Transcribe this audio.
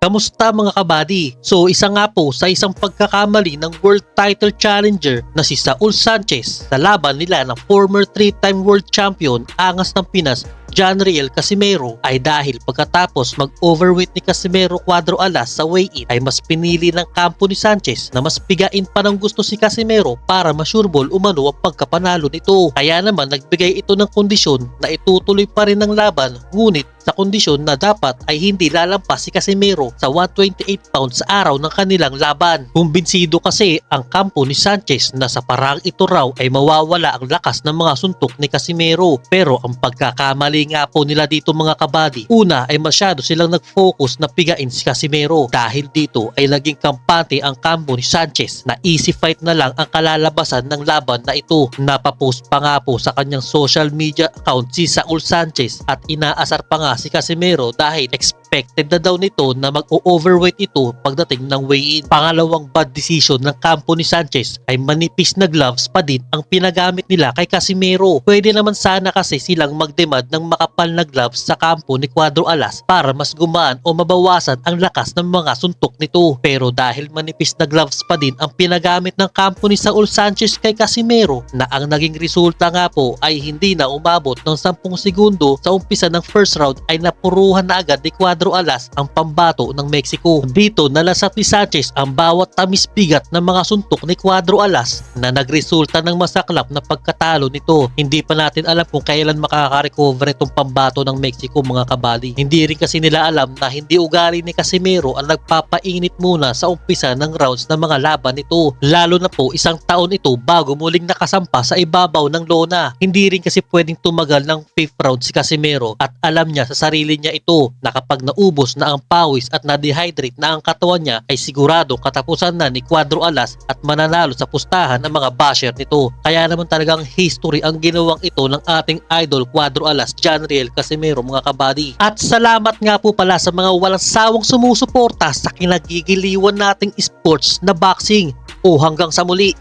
Kamusta mga kabady? So isa nga po sa isang pagkakamali ng world title challenger na si Saul Sanchez sa laban nila ng former 3-time world champion angas ng Pinas John Riel Casimero ay dahil pagkatapos mag-overweight ni Casimero Cuadro Alas sa weigh-in ay mas pinili ng kampo ni Sanchez na mas bigain pa ng gusto si Casimero para masureball umano ang pagkapanalo nito. Kaya naman nagbigay ito ng kondisyon na itutuloy pa rin ang laban, ngunit sa kondisyon na dapat ay hindi lalampas si Casimero sa 128 pounds sa araw ng kanilang laban. Kumbinsido kasi ang kampo ni Sanchez na sa parang ito raw ay mawawala ang lakas ng mga suntok ni Casimero, pero ang pagkakamali nga po nila dito mga kabady, una ay masyado silang nag-focus na pigain si Casimero. Dahil dito ay naging kampante ang kampo ni Sanchez na easy fight na lang ang kalalabasan ng laban na ito. Napapost pa nga po sa kanyang social media account si Saul Sanchez at inaasar pa nga si Casimero dahil expected na daw nito na mag-overweight ito pagdating ng weigh-in. Pangalawang bad decision ng kampo ni Sanchez ay manipis na gloves pa din ang pinagamit nila kay Casimero. Pwede naman sana kasi silang mag-demand ng makapal na gloves sa kampo ni Cuadro Alas para mas gumaan o mabawasan ang lakas ng mga suntok nito. Pero dahil manipis na gloves pa din ang pinagamit ng kampo ni Saul Sanchez kay Casimero, na ang naging resulta nga po ay hindi na umabot ng 10 segundo sa umpisa ng first round ay napuruhan na agad ni Cuadro Alas ang pambato ng Mexico. Dito nalasat ni Sanchez ang bawat tamis bigat ng mga suntok ni Cuadro Alas na nagresulta ng masaklap na pagkatalo nito. Hindi pa natin alam kung kailan makaka-recover itong pambato ng Mexico mga kabady. Hindi rin kasi nila alam na hindi ugali ni Casimero ang nagpapainit muna sa umpisa ng rounds ng mga laban nito. Lalo na po isang taon ito bago muling nakasampa sa ibabaw ng lona. Hindi rin kasi pwedeng tumagal ng 5th round si Casimero at alam niya sa sarili niya ito na kapag naubos na ang pawis at na-dehydrate na ang katawan niya ay sigurado katapusan na ni Cuadro Alas at mananalo sa pustahan ng mga basher nito. Kaya naman talagang history ang ginawang ito ng ating idol Cuadro Alas John Riel Casimero mga kabady. At salamat nga po pala sa mga walang sawang sumusuporta sa kinagigiliwan nating sports na boxing. O hanggang sa muli.